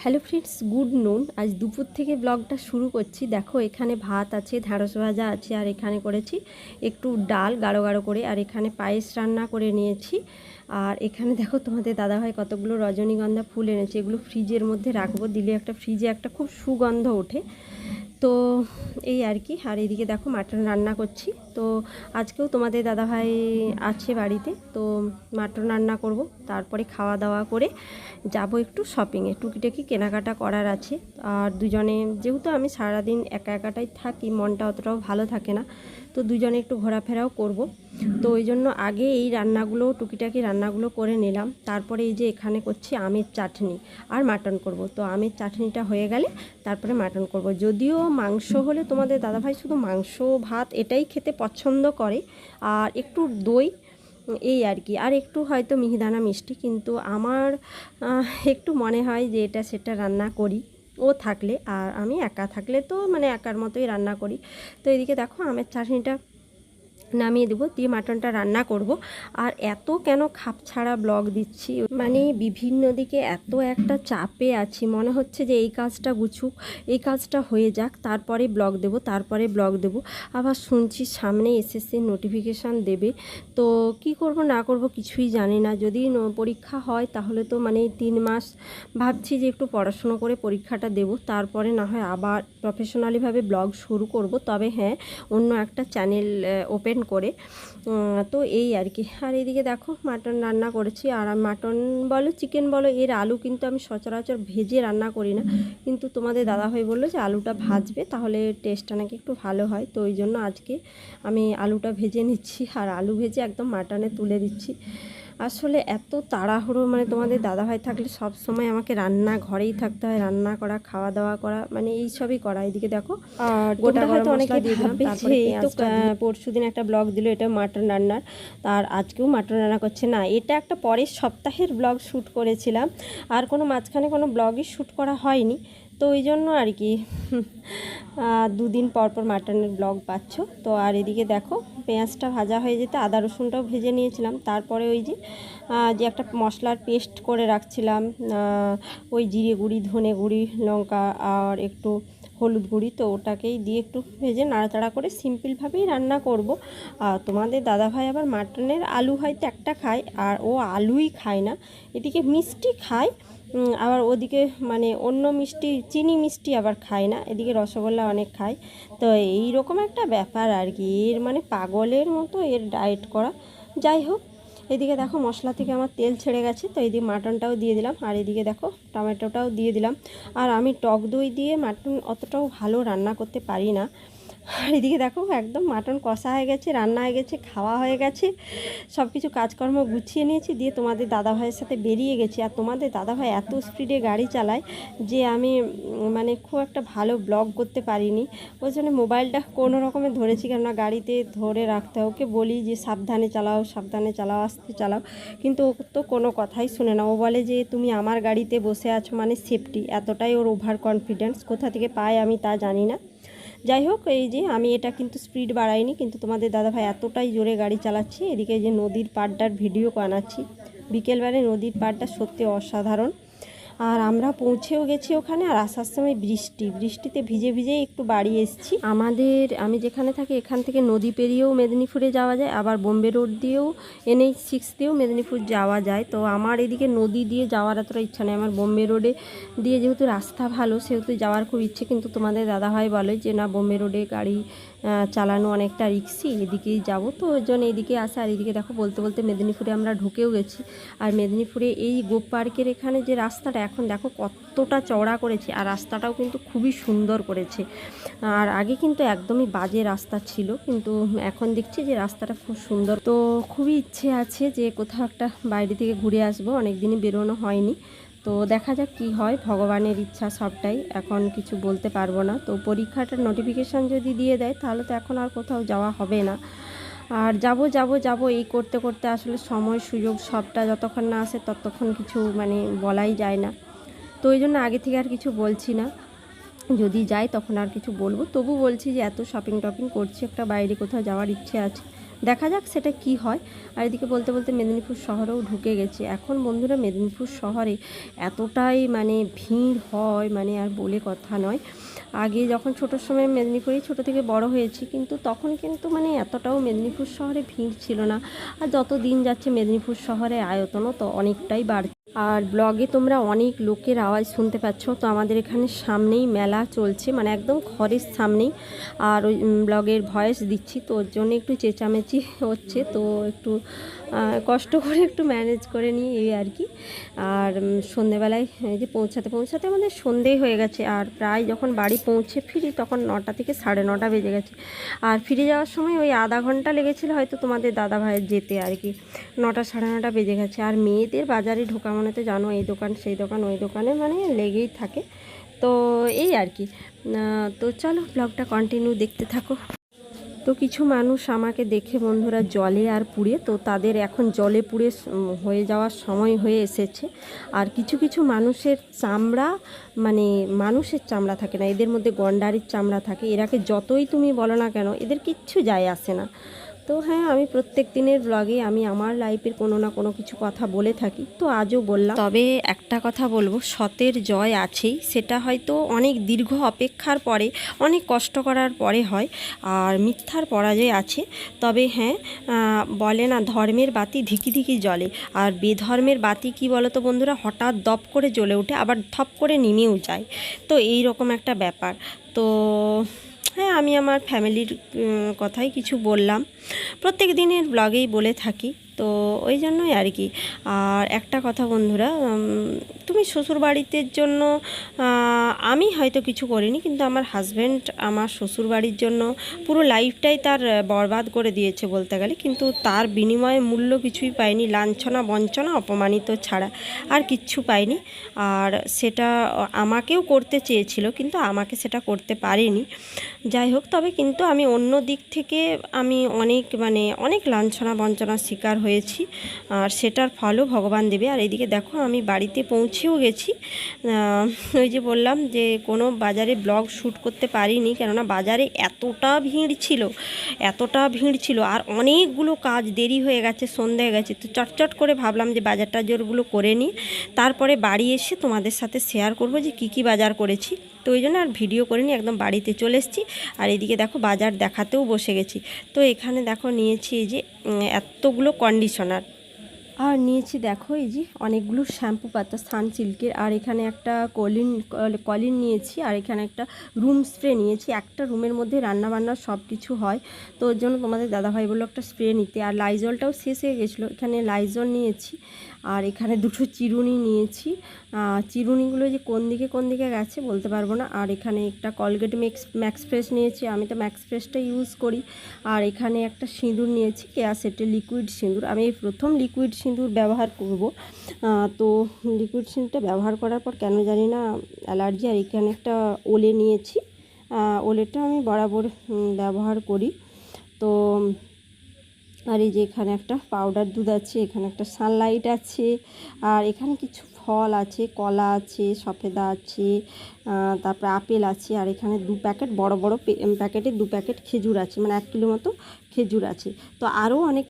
Hello friends, good নুন। আজ দুপুর থেকে ব্লগটা শুরু করছি। দেখো, এখানে ভাত আছে, ঢ্যাঁড়স ভাজা আছে, আর এখানে করেছি একটু ডাল গাঢ় গাঢ় করে, আর এখানে পায়েস রান্না করে নিয়েছি। আর এখানে দেখো তোমাদের দাদাভাই কতগুলো রজনীগন্ধা ফুল এনেছে, এগুলো ফ্রিজের মধ্যে রাখবো, দিলে একটা ফ্রিজে একটা খুব সুগন্ধ ওঠে। তো এই আর কি। আর এদিকে দেখো মাটন রান্না করছি। তো আজকেও তোমাদের দাদাভাই আছে বাড়িতে, তো মাটন রান্না করব, তারপরে খাওয়া দাওয়া করে যাব একটু শপিংয়ে, টুকিটাকি কেনাকাটা করার আছে। আর দুজনে, যেহেতু আমি সারাদিন একা একাটাই থাকি, মনটা অতটাও ভালো থাকে না, তো দুজনে একটু ঘোরাফেরাও করব। তো ওই জন্য আগে এই রান্নাগুলো, টুকিটাকি রান্নাগুলো করে নিলাম। তারপরে এই যে এখানে করছি আমের চাটনি আর মাটন করব। তো আমের চাটনিটা হয়ে গেলে তারপরে মাটন করব। যদিও মাংস হলে তোমাদের দাদাভাই শুধু মাংস ভাত এটাই খেতে পছন্দ করে, আর একটু দই, এই আর কি, আর একটু হয়তো মিহিদানা মিষ্টি। কিন্তু আমার একটু মনে হয় যে এটা সেটা রান্না করি ও থাকলে, আর আমি একা থাকলে তো মানে একার মতোই রান্না করি। তো এদিকে দেখো আমের চাটনিটা নামিয়ে দেবো, দিয়ে মাটনটা রান্না করব। আর এত কেন খাপছাড়া ব্লগ দিচ্ছি, মানে বিভিন্ন দিকে এত একটা চাপে আছি, মনে হচ্ছে যে এই কাজটা গুছুক, এই কাজটা হয়ে যাক, তারপরে ব্লগ দেব, তারপরে ব্লগ দেব। আবার শুনছি সামনে এসএসসির নোটিফিকেশান দেবে, তো কি করব না করব কিছুই জানি না। যদি পরীক্ষা হয় তাহলে তো মানে 3 মাস ভাবছি যে একটু পড়াশুনো করে পরীক্ষাটা দেব, তারপরে না হয় আবার প্রফেশনালিভাবে ব্লগ শুরু করব। তবে হ্যাঁ, অন্য একটা চ্যানেল ওপেন করে। তো এই আর কি। আর এদিকে দেখো মাটন রান্না করেছি। আর মাটন বলো চিকেন বলো, এর আলু কিন্তু আমি সচরাচর ভেজে রান্না করি না, কিন্তু তোমাদের দাদাভাই বললো যে আলুটা ভাজবে, তাহলে টেস্টটা নাকি একটু ভালো হয়। তো ওই জন্য আজকে আমি আলুটা ভেজে নিচ্ছি, আর আলু ভেজে একদম মাটনে তুলে দিচ্ছি। আসলে এত তাড়াহুড়ো, মানে তোমাদের দাদাভাই থাকলে সব সময় আমাকে রান্না ঘরেই থাকতে হয়, রান্না করা, খাওয়া দাওয়া করা, মানে এই সবই করা। এদিকে দেখো আর গোটা হয়তো অনেকে দিয়ে দিলাম। তারপরে এই তো পরশুদিন একটা ব্লগ দিল, এটা মাটন রান্নার, আর আজকেও মাটন রান্না করছে। না, এটা একটা পরের সপ্তাহের ব্লগ শ্যুট করেছিলাম, আর কোনো মাঝখানে কোনো ব্লগই শ্যুট করা হয়নি, তো ওই জন্য আর কি 2 দিন পর পর মাটনের ব্লগ পাচ্ছ। তো আর এদিকে দেখো পেঁয়াজটা ভাজা হয়ে যেতে আদা রসুনটাও ভেজে নিয়েছিলাম। তারপরে ওই যে একটা মশলার পেস্ট করে রাখছিলাম, ওই জিরে গুঁড়ি, ধনে গুঁড়ি, লঙ্কা আর একটু হলুদ গুঁড়ি, তো ওটাকেই দিয়ে একটু ভেজে নাড়াচাড়া করে সিম্পলভাবেই রান্না করব। আর তোমাদের দাদাভাই আবার মাটনের আলু হয়তো একটা খায়, আর ও আলুই খায় না, এদিকে মিষ্টি খায়, আবার ওদিকে মানে অন্য মিষ্টি, চিনি মিষ্টি আবার খায় না, এদিকে রসগোল্লা অনেক খায়। তো এই রকম একটা ব্যাপার আর কি, এর মানে পাগলের মতো এর ডায়েট করা। যাই হোক, এদিকে দেখো মশলা থেকে আমার তেল ছেড়ে গেছে, তো এদিকে মাটনটাও দিয়ে দিলাম, আর এদিকে দেখো টমেটোটাও দিয়ে দিলাম। আর আমি টক দই দিয়ে মাটন অতটাও ভালো রান্না করতে পারি না। আর এদিকে দেখো একদম মাটন কষা হয়ে গেছে, রান্না হয়ে গেছে, খাওয়া হয়ে গেছে, সব কিছু কাজকর্ম গুছিয়ে নিয়েছি, দিয়ে তোমাদের দাদাভাইয়ের সাথে বেরিয়ে গেছি। আর তোমাদের দাদাভাই এত স্পিডে গাড়ি চালায় যে আমি মানে খুব একটা ভালো ব্লগ করতে পারিনি। ওই জন্য মোবাইলটা কোনো রকমে ধরেছি, কেননা গাড়িতে ধরে রাখতে হয়। ওকে বলি যে সাবধানে চালাও, সাবধানে চালাও, আস্তে চালাও, কিন্তু ও তো কোনো কথাই শুনে না। ও বলে যে তুমি আমার গাড়িতে বসে আছো মানে সেফটি, এতটাই ওর ওভার কনফিডেন্স, কোথা থেকে পায় আমি তা জানি না। যাই হোক, এই যে আমি এটা কিন্তু স্পিড বাড়াইনি, কিন্তু তোমাদের দাদাভাই এতটাই জোরে গাড়ি চালাচ্ছে। এদিকে যে নদীর পাড়টার ভিডিও বানাচ্ছি, বিকেলবেলায় নদীর পাড়টা সত্যি অসাধারণ। আর আমরা পৌঁছেও গেছি ওখানে, আর আসার সময় বৃষ্টিতে ভিজে ভিজেই একটু বাড়ি এসেছি। আমি যেখানে থাকি এখান থেকে নদী পেরিয়েও মেদিনীপুরে যাওয়া যায়, আবার বোম্বে রোড দিয়েও NH6 দিয়েও মেদিনীপুর যাওয়া যায়। তো আমার এদিকে নদী দিয়ে যাওয়ার এতটা ইচ্ছা নেই, আমার বোম্বে রোডে দিয়ে যেহেতু রাস্তা ভালো সেহেতু যাওয়ার খুব ইচ্ছে। কিন্তু তোমাদের দাদাভাই বলে যে না, বোম্বে রোডে গাড়ি চালানো অনেকটা রিস্কি, এদিকেই যাব, তো ওই জন্য এদিকে আসে। আর এদিকে দেখো বলতে বলতে মেদিনীপুরে আমরা ঢুকেও গেছি। আর মেদিনীপুরে এই গোপ পার্কের এখানে যে রাস্তাটা এখন দেখো কতটা চওড়া করেছে, আর রাস্তাটাও কিন্তু খুবই সুন্দর করেছে। আর আগে কিন্তু একদমই বাজে রাস্তা ছিল, কিন্তু এখন দেখছি যে রাস্তাটা খুব সুন্দর। তো খুবই ইচ্ছে আছে যে কোথাও একটা বাইরে থেকে ঘুরে আসবো, অনেক দিনই বেরোনো হয়নি। তো দেখা যাক কি হয়, ভগবানের ইচ্ছা সবটাই, এখন কিছু বলতে পারবো না। তো পরীক্ষাটার নোটিফিকেশান যদি দিয়ে দেয় তাহলে তো এখন আর কোথাও যাওয়া হবে না। আর যাব এই করতে করতে আসলে সময় সুযোগ সবটা যতক্ষণ না আসে ততক্ষণ কিছু মানে বলাই যায় না। তো ওই জন্য আগে থেকে আর কিছু বলছি না, যদি যাই তখন আর কিছু বলবো। তবু বলছি যে এত শপিং টপিং করছি, একটা বাইরে কোথাও যাওয়ার ইচ্ছে আছে, দেখা যাক সেটা কি হয়। আর এদিকে বলতে বলতে মেদিনীপুর শহরেও ঢুকে গেছি। এখন বন্ধুরা মেদিনীপুর শহরে এতটাই মানে ভিড় হয়, মানে আর বলে কথা নয়। আগে যখন ছোটোর সময় মেদিনীপুরেই ছোটো থেকে বড় হয়েছি, কিন্তু তখন কিন্তু মানে এতটাও মেদিনীপুর শহরে ভিড় ছিল না। আর যত দিন যাচ্ছে মেদিনীপুর শহরে আয়তনও তো অনেকটাই বাড়ছে। আর ব্লগে তোমরা অনেক লোকের আওয়াজ শুনতে পাচ্ছ। তো আমাদের এখানে সামনেই মেলা চলছে, মানে একদম ঘরের সামনেই। আর ওই ব্লগের ভয়েস দিচ্ছি, তো ওর জন্য একটু চেঁচামেচি হচ্ছে, তো একটু কষ্ট করে একটু ম্যানেজ করে নিই এই আর কি। আর সন্ধেবেলায় এই যে পৌঁছাতে পৌঁছাতে আমাদের সন্ধেই হয়ে গেছে। আর প্রায় যখন বাড়ি পৌঁছে ফিরি তখন 9টা থেকে 9:30 বেজে গেছে। আর ফিরে যাওয়ার সময় ওই আধা ঘন্টা লেগেছিল হয়তো তোমাদের দাদা ভাইয়ের যেতে আর কি। 9টা 9:30 বেজে গেছে। আর মেয়েদের বাজারে ঢোকা মানে তো জানো, এই দোকান সেই দোকান ওই দোকানে মানে লেগেই থাকে। তো এই আর কি। তো চলো ব্লগটা কন্টিনিউ দেখতে থাকো। তো কিছু মানুষ আমাকে দেখে বন্ধুরা জলে আর পুড়ে, তো তাদের এখন জলে পুড়ে হয়ে যাওয়ার সময় হয়ে এসেছে। আর কিছু কিছু মানুষের চামড়া মানে মানুষের চামড়া থাকে না, এদের মধ্যে গন্ডারির চামড়া থাকে। এরাকে যতই তুমি বলো না কেন এদের কিচ্ছু যায় আসে না। তো হ্যাঁ, আমি প্রত্যেক দিনের ব্লগে আমি আমার লাইফের কোনো না কোনো কিছু কথা বলে থাকি, তো আজও বললাম। তবে একটা কথা বলবো, সতের জয় আছেই, সেটা হয়তো অনেক দীর্ঘ অপেক্ষার পরে, অনেক কষ্ট করার পরে হয়। আর মিথ্যার পরাজয় আছে। তবে হ্যাঁ, বলে না ধর্মের বাতি ধিকি ধিকি জ্বলে, আর বেধর্মের বাতি কি বলো তো বন্ধুরা, হঠাৎ দপ করে জ্বলে ওঠে আবার থপ করে নিমেও যায়। তো এই রকম একটা ব্যাপার। তো হ্যাঁ, আমি আমার ফ্যামিলির কথাই কিছু বললাম, প্রত্যেক দিনের ব্লগেই বলে থাকি, তো ওই জন্যই আর কি। আর একটা কথা বন্ধুরা, তুমি শ্বশুরবাড়িতে জন্য আমি হয়তো কিছু করিনি, কিন্তু আমার হাজব্যান্ড আমার শ্বশুরবাড়ির জন্য পুরো লাইফটাই তার বরবাদ করে দিয়েছে বলতে গেলে, কিন্তু তার বিনিময়ে মূল্য কিছুই পাইনি, লাঞ্ছনা বঞ্চনা অপমানিত ছাড়া আর কিচ্ছু পাইনি। আর সেটা আমাকেও করতে চেয়েছিল, কিন্তু আমাকে সেটা করতে পারেনি। যাই হোক, তবে কিন্তু আমি অন্য দিক থেকে আমি অনেক লাঞ্ছনা বঞ্চনার শিকার হয়েছি, আর সেটার ফলও ভগবান দেবে। আর এইদিকে দেখো আমি বাড়িতে পৌঁছেও গেছি। ওই যে বললাম যে কোনো বাজারে ব্লগ শ্যুট করতে পারিনি, কেননা বাজারে এতটা ভিড় ছিল আর অনেকগুলো কাজ দেরি হয়ে গেছে, সন্ধে হয়ে গেছে। তো চটচট করে ভাবলাম যে বাজার টাজারগুলো করে নিই, তারপরে বাড়ি এসে তোমাদের সাথে শেয়ার করব যে কী বাজার করেছি। তো ওই জন্য আর ভিডিও করিনি, একদম বাড়িতে চলে এসেছি। আর এদিকে দেখো বাজার দেখাতেও বসে গেছি। তো এখানে দেখো নিয়েছি এই যে এতগুলো কন্ডিশনার, আর নিয়েছি দেখো এই যে অনেকগুলো শ্যাম্পু পাতা সানসিল্কের। আর এখানে একটা কলিন নিয়েছি, আর এখানে একটা রুম স্প্রে নিয়েছি। একটা রুমের মধ্যে রান্নাবান্না সব কিছু হয়, তো ওর জন্য তোমাদের দাদাভাই বললো একটা স্প্রে নিতে। আর লাইজলটাও শেষ হয়ে গেছিলো, এখানে লাইজল নিয়েছি। আর এখানে দুটো চিরুনি নিয়েছি। চিরুনিগুলো যে কোন দিকে গেছে বলতে পারবো না। আর এখানে একটা কলগেট ম্যাক্স ফ্রেশ নিয়েছি, আমি তো ম্যাক্স ফ্রেশটা ইউজ করি। আর এখানে একটা সিঁদুর নিয়েছি, কেয়া সেটের লিকুইড সিঁদুর। আমি এই প্রথম লিকুইড সিঁদুর ব্যবহার করব। তো লিকুইড সিঁদুরটা ব্যবহার করার পর কেন জানি না অ্যালার্জি। আর এখানে একটা ওলে নিয়েছি, ওলেটা আমি বরাবর ব্যবহার করি। তো আর এই যে এখানে একটা পাউডার দুধ আছে, এখানে একটা সানলাইট আছে, আর এখানে কিছু ফল আছে, কলা আছে, সফেদা আছে, তারপরে আপেল আছে। আর এখানে 2 প্যাকেট বড় প্যাকেটে 2 প্যাকেট খেজুর আছে, মানে 1 কিলো মতো খেজুর আছে। তো আরও অনেক